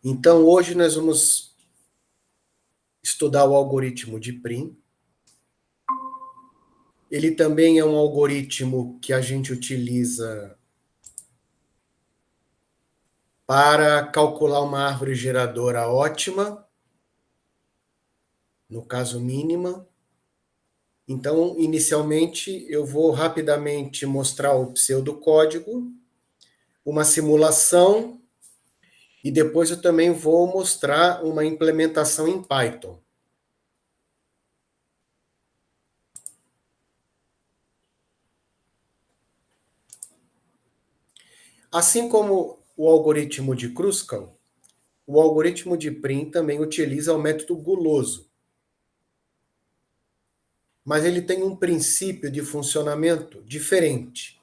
Então, hoje nós vamos estudar o algoritmo de Prim. Ele também é um algoritmo que a gente utiliza para calcular uma árvore geradora ótima, no caso mínima. Então, inicialmente, eu vou rapidamente mostrar o pseudocódigo, uma simulação, e depois eu também vou mostrar uma implementação em Python. Assim como o algoritmo de Kruskal, o algoritmo de Prim também utiliza o método guloso. Mas ele tem um princípio de funcionamento diferente.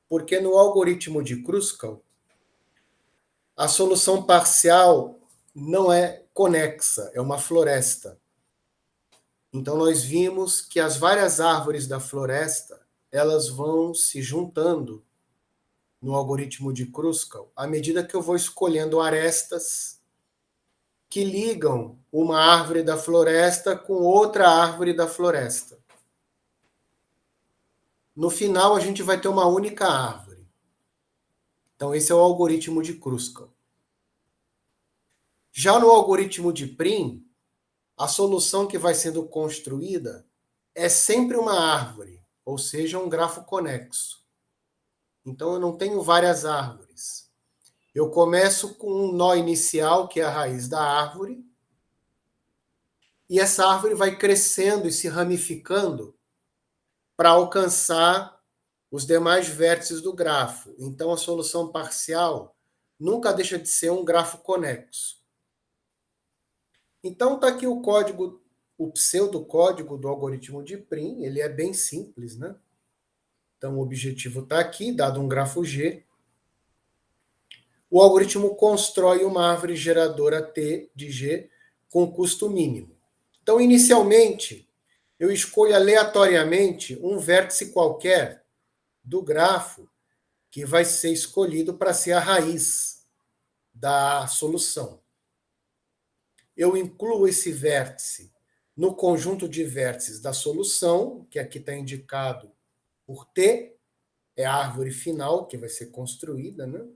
Porque no algoritmo de Kruskal, a solução parcial não é conexa, é uma floresta. Então nós vimos que as várias árvores da floresta, elas vão se juntando no algoritmo de Kruskal à medida que eu vou escolhendo arestas que ligam uma árvore da floresta com outra árvore da floresta. No final, a gente vai ter uma única árvore. Então, esse é o algoritmo de Kruskal. Já no algoritmo de Prim, a solução que vai sendo construída é sempre uma árvore, ou seja, um grafo conexo. Então, eu não tenho várias árvores. Eu começo com um nó inicial, que é a raiz da árvore, e essa árvore vai crescendo e se ramificando para alcançar os demais vértices do grafo. Então, a solução parcial nunca deixa de ser um grafo conexo. Então, está aqui o código, o pseudocódigo do algoritmo de Prim. Ele é bem simples, né? Então, o objetivo está aqui, dado um grafo G. O algoritmo constrói uma árvore geradora T de G com custo mínimo. Então, inicialmente, eu escolho aleatoriamente um vértice qualquer do grafo que vai ser escolhido para ser a raiz da solução. Eu incluo esse vértice no conjunto de vértices da solução, que aqui está indicado por T, é a árvore final que vai ser construída, né?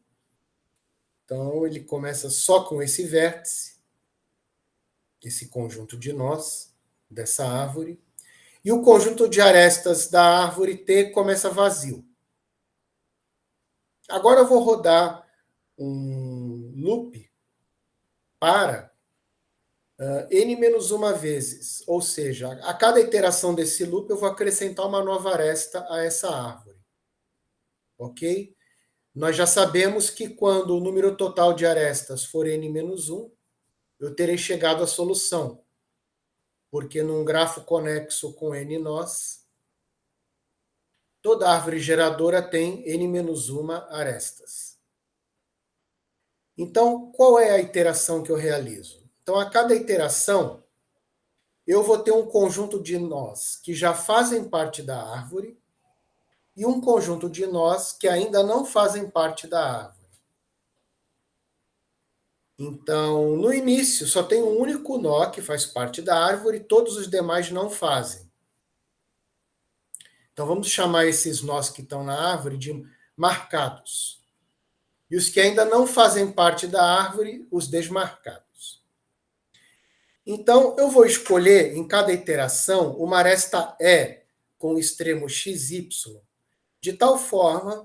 Então, ele começa só com esse vértice, esse conjunto de nós, dessa árvore, e o conjunto de arestas da árvore T começa vazio. Agora eu vou rodar um loop para n-1 vezes, ou seja, a cada iteração desse loop eu vou acrescentar uma nova aresta a essa árvore. Ok? Nós já sabemos que quando o número total de arestas for n-1, eu terei chegado à solução. Porque num grafo conexo com n nós, toda árvore geradora tem n-1 arestas. Então, qual é a iteração que eu realizo? Então, a cada iteração, eu vou ter um conjunto de nós que já fazem parte da árvore e um conjunto de nós que ainda não fazem parte da árvore. Então, no início, só tem um único nó que faz parte da árvore e todos os demais não fazem. Então, vamos chamar esses nós que estão na árvore de marcados. E os que ainda não fazem parte da árvore, os desmarcados. Então, eu vou escolher, em cada iteração, uma aresta E com o extremo XY, de tal forma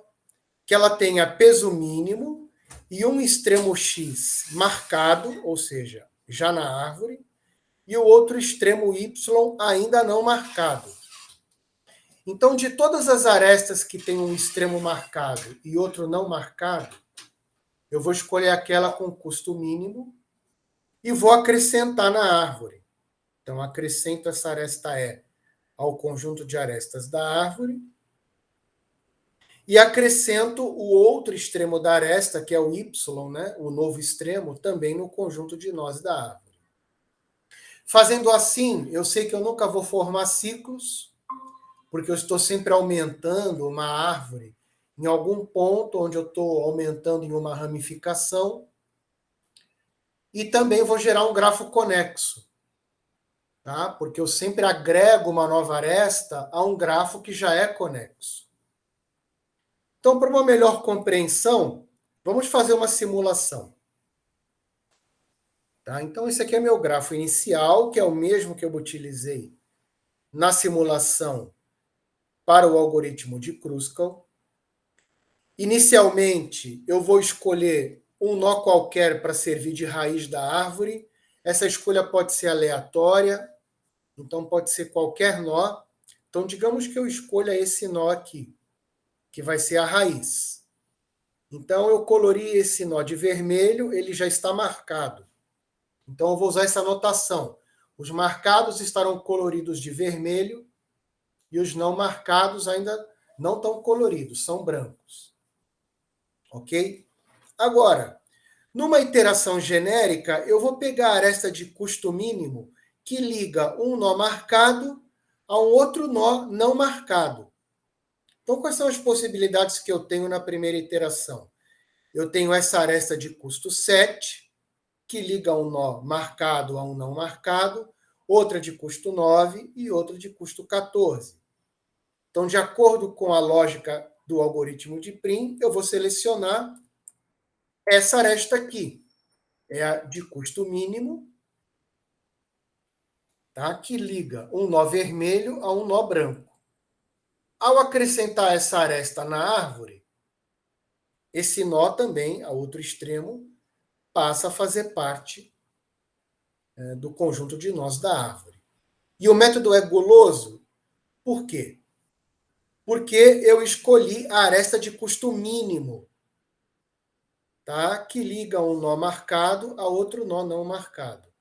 que ela tenha peso mínimo e um extremo X marcado, ou seja, já na árvore, e o outro extremo Y ainda não marcado. Então, de todas as arestas que têm um extremo marcado e outro não marcado, eu vou escolher aquela com custo mínimo e vou acrescentar na árvore. Então, acrescento essa aresta E ao conjunto de arestas da árvore e acrescento o outro extremo da aresta, que é o Y, né? O novo extremo, também no conjunto de nós da árvore. Fazendo assim, eu sei que eu nunca vou formar ciclos, porque eu estou sempre aumentando uma árvore em algum ponto onde eu estou aumentando em uma ramificação. E também vou gerar um grafo conexo, tá? Porque eu sempre agrego uma nova aresta a um grafo que já é conexo. Então, para uma melhor compreensão, vamos fazer uma simulação. Tá? Então, esse aqui é meu grafo inicial, que é o mesmo que eu utilizei na simulação para o algoritmo de Kruskal. Inicialmente, eu vou escolher um nó qualquer para servir de raiz da árvore. Essa escolha pode ser aleatória, então pode ser qualquer nó. Então, digamos que eu escolha esse nó aqui, que vai ser a raiz. Então, eu colori esse nó de vermelho, ele já está marcado. Então, eu vou usar essa notação. Os marcados estarão coloridos de vermelho e os não marcados ainda não estão coloridos, são brancos. Ok? Agora, numa iteração genérica, eu vou pegar a aresta de custo mínimo que liga um nó marcado a um outro nó não marcado. Então, quais são as possibilidades que eu tenho na primeira iteração? Eu tenho essa aresta de custo 7, que liga um nó marcado a um não marcado, outra de custo 9 e outra de custo 14. Então, de acordo com a lógica do algoritmo de Prim, eu vou selecionar essa aresta aqui. É a de custo mínimo, tá? Que liga um nó vermelho a um nó branco. Ao acrescentar essa aresta na árvore, esse nó também, a outro extremo, passa a fazer parte do conjunto de nós da árvore. E o método é guloso, por quê? Porque eu escolhi a aresta de custo mínimo, tá? Que liga um nó marcado a outro nó não marcado.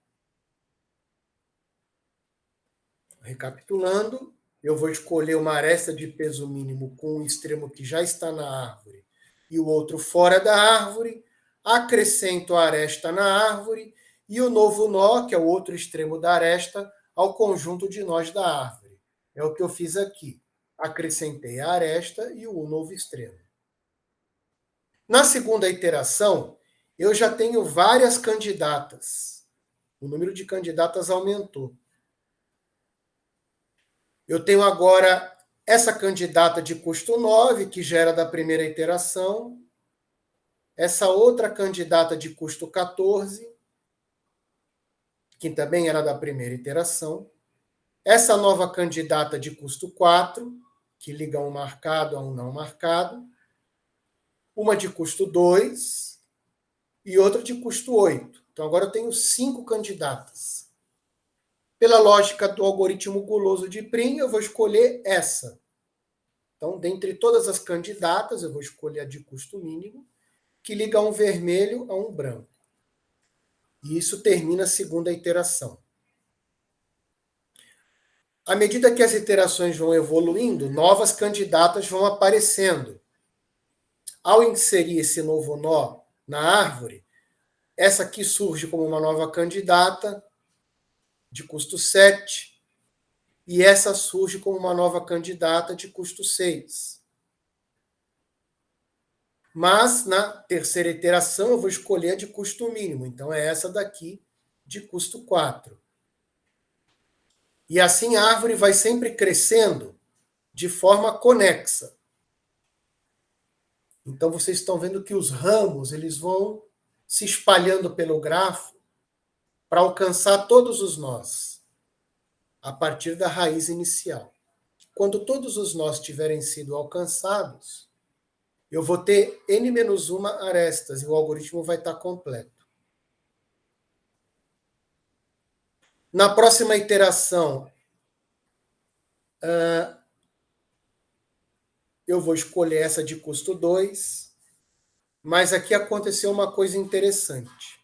Recapitulando, eu vou escolher uma aresta de peso mínimo com um extremo que já está na árvore e o outro fora da árvore, acrescento a aresta na árvore e o novo nó, que é o outro extremo da aresta, ao conjunto de nós da árvore. É o que eu fiz aqui. Acrescentei a aresta e o novo extremo. Na segunda iteração, eu já tenho várias candidatas. O número de candidatas aumentou. Eu tenho agora essa candidata de custo 9, que já era da primeira iteração, essa outra candidata de custo 14, que também era da primeira iteração, essa nova candidata de custo 4, que liga um marcado a um não marcado, uma de custo 2 e outra de custo 8. Então, agora eu tenho 5 candidatas. Pela lógica do algoritmo guloso de Prim, eu vou escolher essa. Então, dentre todas as candidatas, eu vou escolher a de custo mínimo, que liga um vermelho a um branco. E isso termina a segunda iteração. À medida que as iterações vão evoluindo, novas candidatas vão aparecendo. Ao inserir esse novo nó na árvore, essa aqui surge como uma nova candidata, de custo 7, e essa surge como uma nova candidata de custo 6. Mas, na terceira iteração, eu vou escolher a de custo mínimo. Então, é essa daqui, de custo 4. E assim a árvore vai sempre crescendo de forma conexa. Então, vocês estão vendo que os ramos eles vão se espalhando pelo grafo para alcançar todos os nós, a partir da raiz inicial. Quando todos os nós tiverem sido alcançados, eu vou ter n-1 arestas e o algoritmo vai estar completo. Na próxima iteração, eu vou escolher essa de custo 2, mas aqui aconteceu uma coisa interessante,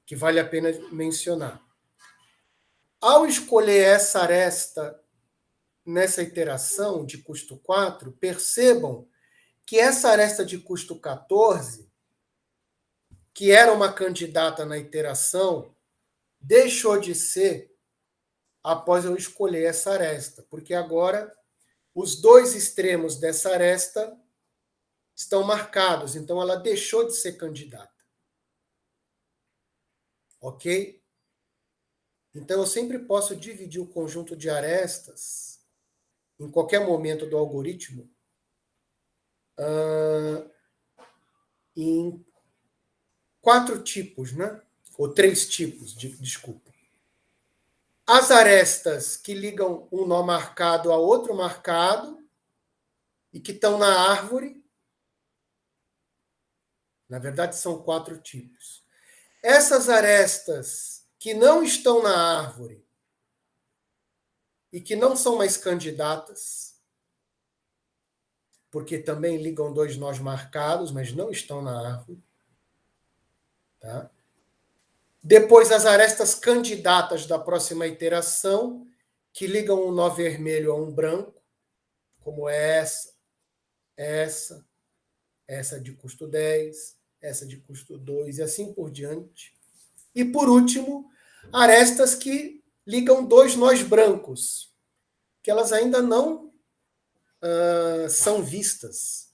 que vale a pena mencionar. Ao escolher essa aresta nessa iteração de custo 4, percebam que essa aresta de custo 14, que era uma candidata na iteração, deixou de ser após eu escolher essa aresta, porque agora os dois extremos dessa aresta estão marcados, então ela deixou de ser candidata. Ok? Então, eu sempre posso dividir o conjunto de arestas, em qualquer momento do algoritmo, em 4 tipos, né? Ou 3 tipos, desculpa. As arestas que ligam um nó marcado a outro marcado e que estão na árvore. Na verdade, são 4 tipos. Essas arestas que não estão na árvore e que não são mais candidatas, porque também ligam 2 nós marcados, mas não estão na árvore. Tá? Depois, as arestas candidatas da próxima iteração, que ligam um nó vermelho a um branco, como essa de custo 10, essa de custo 2 e assim por diante. E, por último, arestas que ligam 2 nós brancos, que elas ainda não são vistas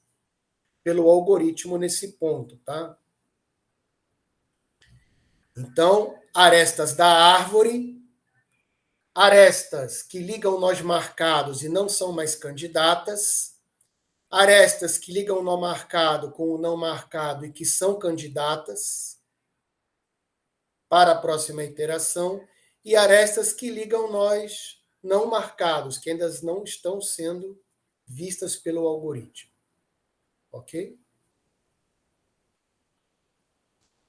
pelo algoritmo nesse ponto. Tá? Então, arestas da árvore, arestas que ligam nós marcados e não são mais candidatas, arestas que ligam o nó marcado com o não marcado e que são candidatas para a próxima iteração, e arestas que ligam nós não marcados, que ainda não estão sendo vistas pelo algoritmo. Ok?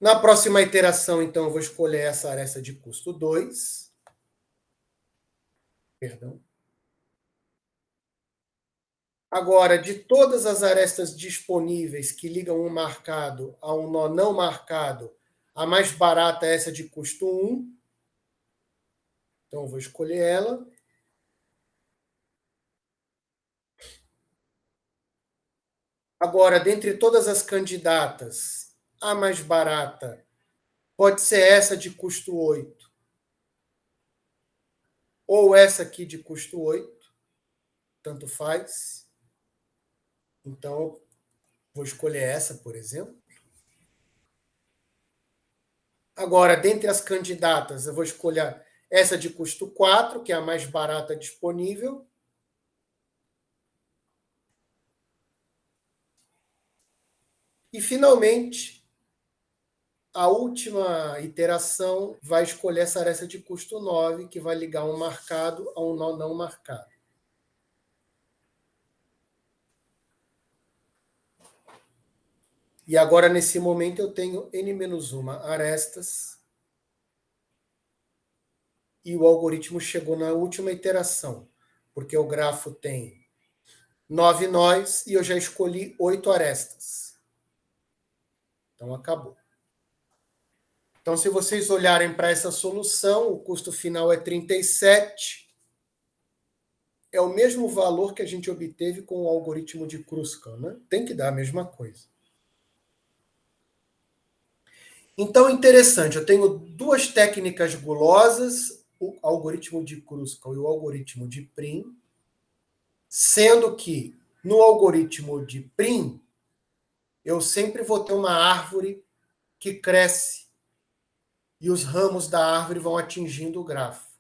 Na próxima iteração, então, eu vou escolher essa aresta de custo 2. Perdão. Agora, de todas as arestas disponíveis que ligam um marcado a um nó não marcado, a mais barata é essa de custo 1. Então, eu vou escolher ela. Agora, dentre todas as candidatas, a mais barata pode ser essa de custo 8 ou essa aqui de custo 8, tanto faz. Então, vou escolher essa, por exemplo. Agora, dentre as candidatas, eu vou escolher essa de custo 4, que é a mais barata disponível. E, finalmente, a última iteração vai escolher essa aresta de custo 9, que vai ligar um marcado a um nó não marcado. E agora, nesse momento, eu tenho n-1 arestas e o algoritmo chegou na última iteração, porque o grafo tem 9 nós e eu já escolhi 8 arestas. Então, acabou. Então, se vocês olharem para essa solução, o custo final é 37. É o mesmo valor que a gente obteve com o algoritmo de Kruskal, né? Tem que dar a mesma coisa. Então, interessante, eu tenho 2 técnicas gulosas, o algoritmo de Kruskal e o algoritmo de Prim, sendo que no algoritmo de Prim, eu sempre vou ter uma árvore que cresce e os ramos da árvore vão atingindo o grafo.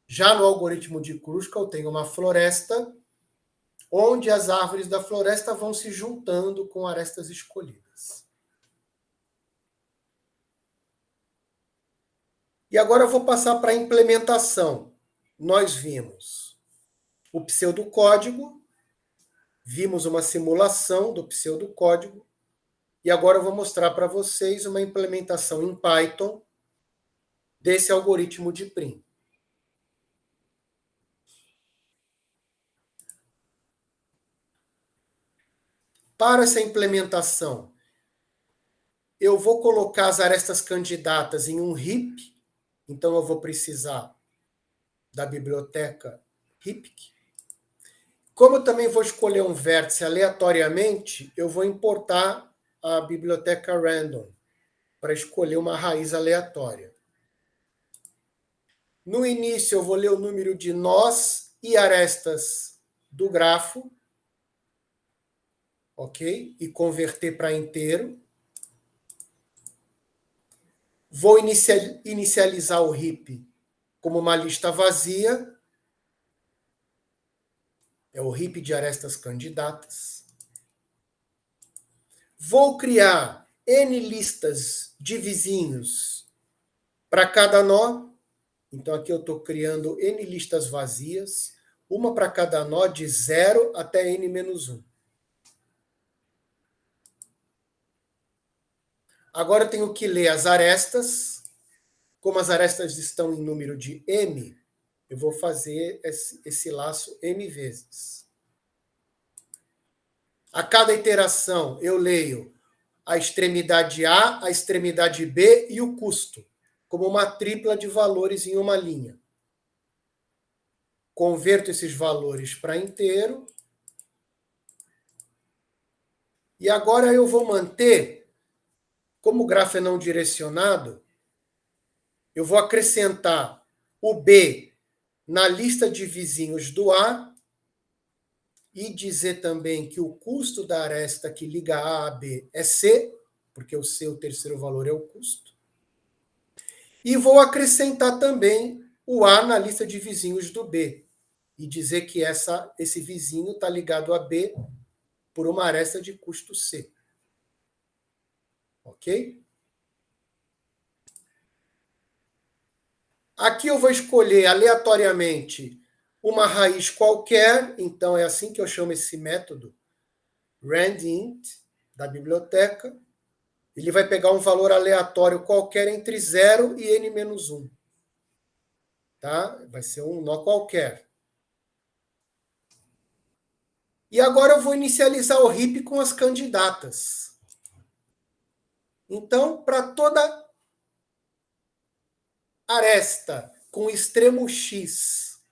Já no algoritmo de Kruskal, eu tenho uma floresta onde as árvores da floresta vão se juntando com arestas escolhidas. E agora eu vou passar para a implementação. Nós vimos o pseudocódigo, vimos uma simulação do pseudocódigo, e agora eu vou mostrar para vocês uma implementação em Python desse algoritmo de Prim. Para essa implementação, eu vou colocar as arestas candidatas em um heap, então eu vou precisar da biblioteca heap. Como eu também vou escolher um vértice aleatoriamente, eu vou importar a biblioteca random para escolher uma raiz aleatória. No início, eu vou ler o número de nós e arestas do grafo, ok? E converter para inteiro. Vou inicializar o heap como uma lista vazia. É o heap de arestas candidatas. Vou criar N listas de vizinhos para cada nó. Então, aqui eu estou criando N listas vazias, uma para cada nó, de 0 até N-1. Agora eu tenho que ler as arestas. Como as arestas estão em número de M, eu vou fazer esse laço M vezes. A cada iteração, eu leio a extremidade A, a extremidade B e o custo, como uma tripla de valores em uma linha. Converto esses valores para inteiro. E agora eu vou manter, como o grafo é não direcionado, eu vou acrescentar o B na lista de vizinhos do A e dizer também que o custo da aresta que liga A a B é C, porque o C, o terceiro valor, é o custo. E vou acrescentar também o A na lista de vizinhos do B e dizer que esse vizinho está ligado a B por uma aresta de custo C. Ok? Aqui eu vou escolher aleatoriamente uma raiz qualquer, então é assim que eu chamo esse método, randint, da biblioteca. Ele vai pegar um valor aleatório qualquer entre 0 e n-1. Tá? Vai ser um nó qualquer. E agora eu vou inicializar o heap com as candidatas. Então, para toda aresta com extremo x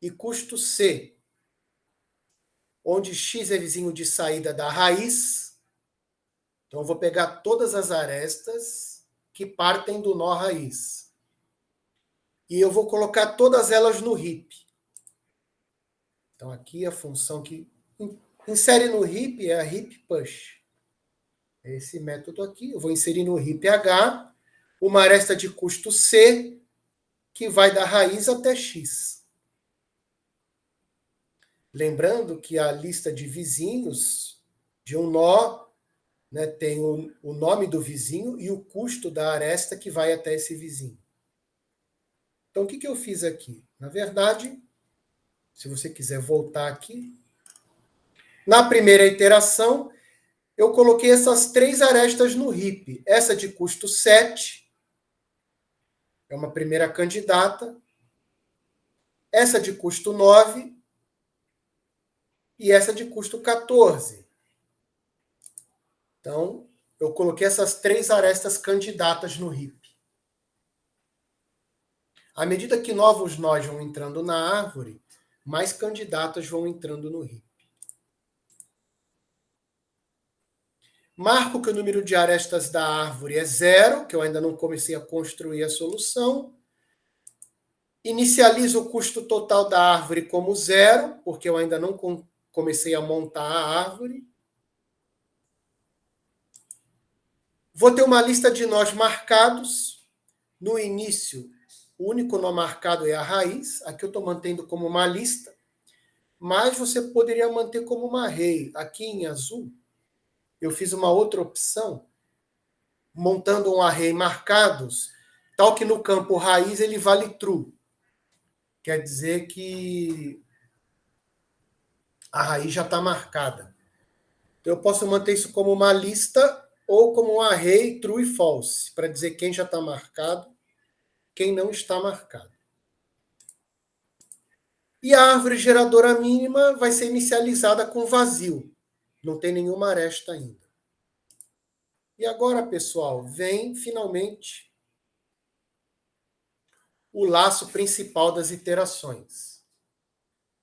e custo c, onde x é vizinho de saída da raiz, então eu vou pegar todas as arestas que partem do nó raiz. E eu vou colocar todas elas no heap. Então aqui a função que insere no heap é a heap push. É esse método aqui. Eu vou inserir no heap H uma aresta de custo C que vai da raiz até x. Lembrando que a lista de vizinhos de um nó, né, tem o nome do vizinho e o custo da aresta que vai até esse vizinho. Então, o que eu fiz aqui? Na verdade, se você quiser voltar aqui, na primeira iteração, eu coloquei essas 3 arestas no heap. Essa de custo 7 é uma primeira candidata. Essa de custo 9 e essa de custo 14. Então, eu coloquei essas 3 arestas candidatas no heap. À medida que novos nós vão entrando na árvore, mais candidatas vão entrando no heap. Marco que o número de arestas da árvore é 0, que eu ainda não comecei a construir a solução. Inicializo o custo total da árvore como 0, porque eu ainda não comecei a montar a árvore. Vou ter uma lista de nós marcados. No início, o único nó marcado é a raiz. Aqui eu estou mantendo como uma lista. Mas você poderia manter como uma array. Aqui em azul, eu fiz uma outra opção, montando um array marcados, tal que no campo raiz ele vale true. Quer dizer que a raiz já está marcada. Então, eu posso manter isso como uma lista ou como um array true e false, para dizer quem já está marcado, quem não está marcado. E a árvore geradora mínima vai ser inicializada com vazio. Não tem nenhuma aresta ainda. E agora, pessoal, vem finalmente o laço principal das iterações.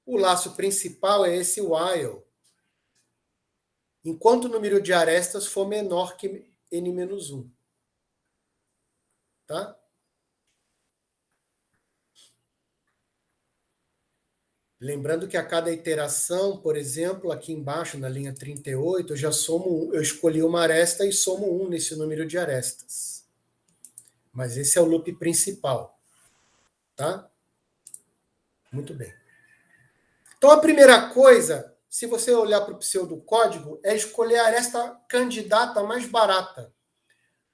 O laço principal é esse while, enquanto o número de arestas for menor que n-1. Tá? Lembrando que a cada iteração, por exemplo, aqui embaixo, na linha 38, eu escolhi uma aresta e somo 1 nesse número de arestas. Mas esse é o loop principal. Tá? Muito bem. Então, a primeira coisa, se você olhar para o pseudocódigo, é escolher a aresta candidata mais barata.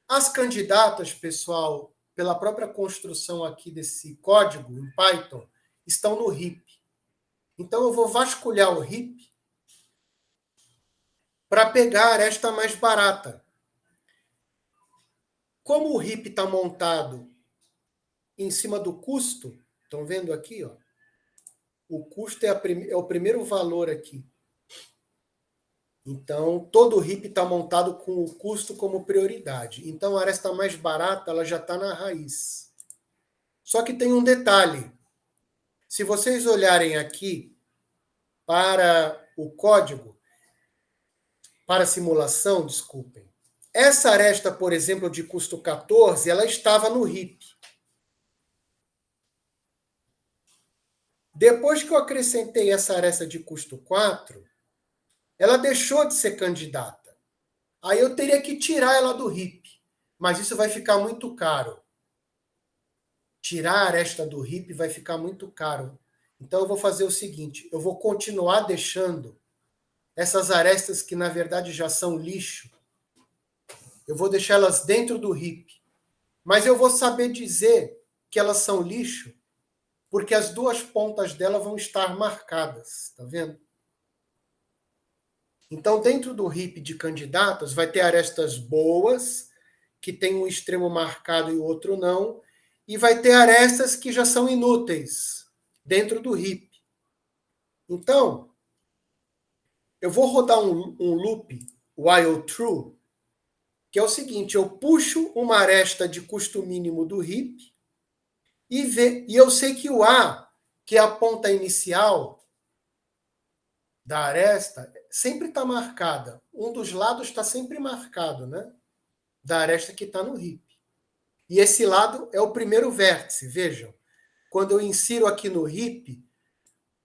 As candidatas, pessoal, pela própria construção aqui desse código em Python, estão no heap. Então, eu vou vasculhar o heap para pegar a aresta mais barata. Como o heap está montado em cima do custo, estão vendo aqui? Ó, o custo é o primeiro valor aqui. Então, todo o heap está montado com o custo como prioridade. Então, a aresta mais barata ela já está na raiz. Só que tem um detalhe. Se vocês olharem aqui para o código, para a simulação, desculpem, essa aresta, por exemplo, de custo 14, ela estava no heap. Depois que eu acrescentei essa aresta de custo 4, ela deixou de ser candidata. Aí eu teria que tirar ela do heap. Mas isso vai ficar muito caro. Tirar a aresta do heap vai ficar muito caro. Então eu vou fazer o seguinte, eu vou continuar deixando essas arestas que na verdade já são lixo, eu vou deixá-las dentro do heap. Mas eu vou saber dizer que elas são lixo porque as duas pontas dela vão estar marcadas, tá vendo? Então dentro do heap de candidatos vai ter arestas boas, que tem um extremo marcado e o outro não, e vai ter arestas que já são inúteis dentro do heap. Então, eu vou rodar um loop while true, que é o seguinte, eu puxo uma aresta de custo mínimo do heap e eu sei que o A, que é a ponta inicial da aresta, sempre está marcada. Um dos lados está sempre marcado, né? Da aresta que está no heap. E esse lado é o primeiro vértice, vejam. Quando eu insiro aqui no heap,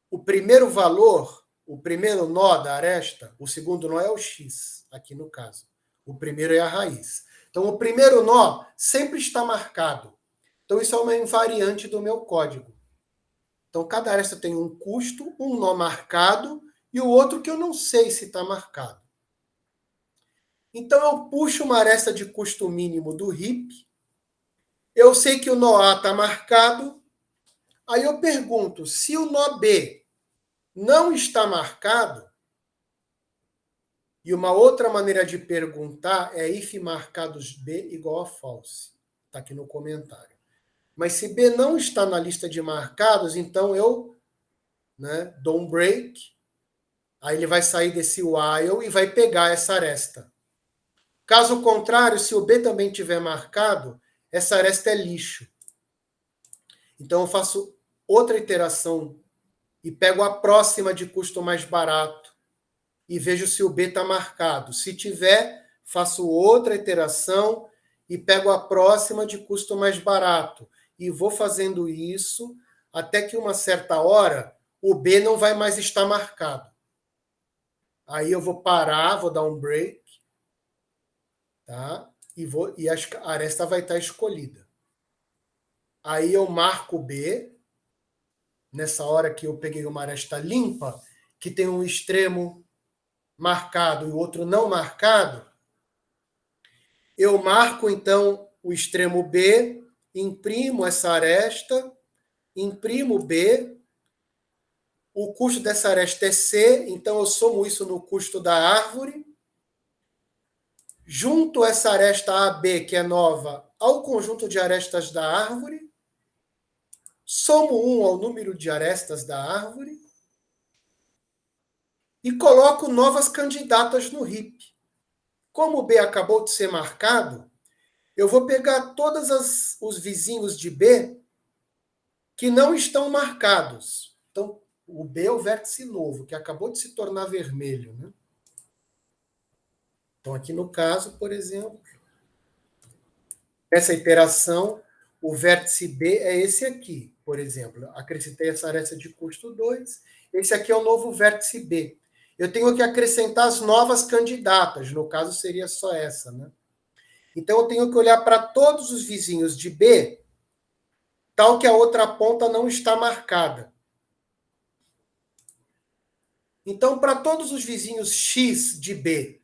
o primeiro valor, o primeiro nó da aresta, o segundo nó é o x, aqui no caso. O primeiro é a raiz. Então, o primeiro nó sempre está marcado. Então, isso é uma invariante do meu código. Então, cada aresta tem um custo, um nó marcado e o outro que eu não sei se está marcado. Então, eu puxo uma aresta de custo mínimo do heap. Eu sei que o nó A está marcado. Aí eu pergunto, se o nó B não está marcado, e uma outra maneira de perguntar é if marcados B igual a false. Está aqui no comentário. Mas se B não está na lista de marcados, então eu dou um break, aí ele vai sair desse while e vai pegar essa aresta. Caso contrário, se o B também tiver marcado, essa aresta é lixo. Então eu faço outra iteração e pego a próxima de custo mais barato e vejo se o B está marcado. Se tiver, faço outra iteração e pego a próxima de custo mais barato. E vou fazendo isso até que uma certa hora o B não vai mais estar marcado. Aí eu vou parar, vou dar um break, tá? E a aresta vai estar escolhida. Aí eu marco o B, nessa hora que eu peguei uma aresta limpa, que tem um extremo marcado e o outro não marcado, eu marco, então, o extremo B, imprimo essa aresta, imprimo B, o custo dessa aresta é C, então eu somo isso no custo da árvore, junto essa aresta AB, que é nova, ao conjunto de arestas da árvore, somo 1 ao número de arestas da árvore, e coloco novas candidatas no heap. Como o B acabou de ser marcado, eu vou pegar todos os vizinhos de B que não estão marcados. Então, o B é o vértice novo, que acabou de se tornar vermelho. Né? Então, aqui no caso, por exemplo, essa iteração, o vértice B é esse aqui, por exemplo. Acrescentei essa aresta de custo 2. Esse aqui é o novo vértice B. Eu tenho que acrescentar as novas candidatas, no caso seria só essa, né? Então, eu tenho que olhar para todos os vizinhos de B, tal que a outra ponta não está marcada. Então, para todos os vizinhos X de B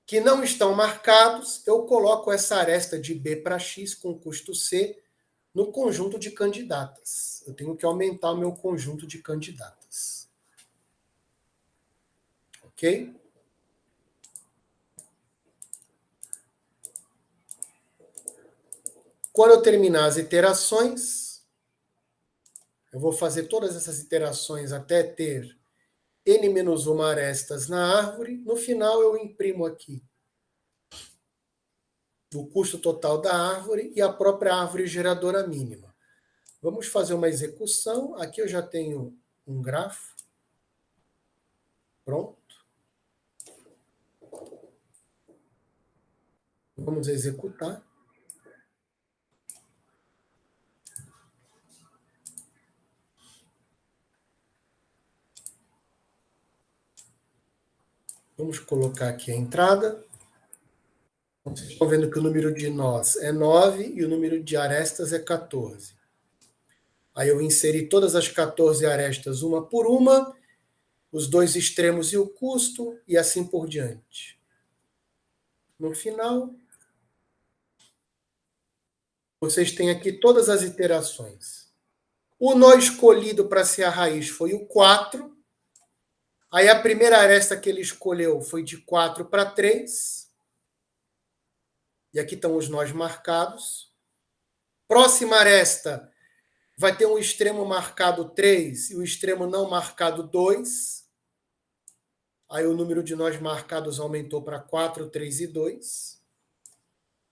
que não estão marcados, eu coloco essa aresta de B para X com custo C no conjunto de candidatas. Eu tenho que aumentar o meu conjunto de candidatas. Ok? Quando eu terminar as iterações, eu vou fazer todas essas iterações até ter n-1 arestas na árvore. No final, eu imprimo aqui o custo total da árvore e a própria árvore geradora mínima. Vamos fazer uma execução. Aqui eu já tenho um grafo. Pronto. Vamos executar. Vamos colocar aqui a entrada. Vocês estão vendo que o número de nós é 9 e o número de arestas é 14. Aí eu inseri todas as 14 arestas uma por uma, os dois extremos e o custo, e assim por diante. No final, vocês têm aqui todas as iterações. O nó escolhido para ser a raiz foi o 4. Aí a primeira aresta que ele escolheu foi de 4 para 3. E aqui estão os nós marcados. Próxima aresta vai ter um extremo marcado 3 e o extremo não marcado 2. Aí o número de nós marcados aumentou para 4, 3 e 2.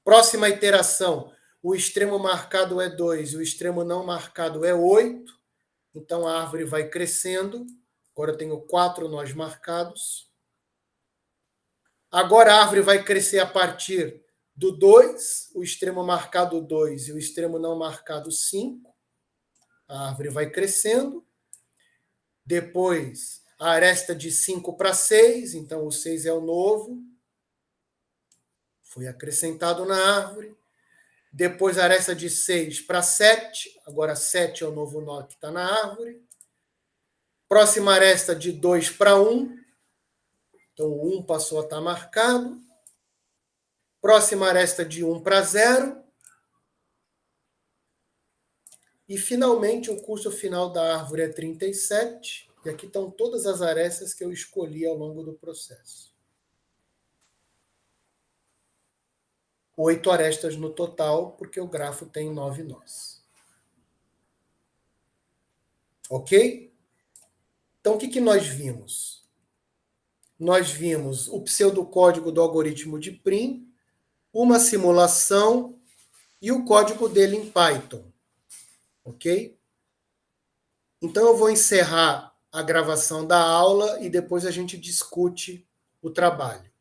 Próxima iteração, o extremo marcado é 2 e o extremo não marcado é 8. Então a árvore vai crescendo. Agora eu tenho 4 nós marcados. Agora a árvore vai crescer a partir do 2, o extremo marcado 2 e o extremo não marcado 5. A árvore vai crescendo. Depois, a aresta de 5 para 6, então o 6 é o novo. Foi acrescentado na árvore. Depois, a aresta de 6 para 7. Agora, 7 é o novo nó que está na árvore. Próxima aresta de 2 para 1. Então, o 1 passou a estar marcado. Próxima aresta de 1 para 0. E, finalmente, o custo final da árvore é 37. E aqui estão todas as arestas que eu escolhi ao longo do processo. 8 arestas no total, porque o grafo tem 9 nós. Ok? Então, o que nós vimos? Nós vimos o pseudocódigo do algoritmo de Prim, uma simulação e o código dele em Python. Ok? Então, eu vou encerrar a gravação da aula e depois a gente discute o trabalho.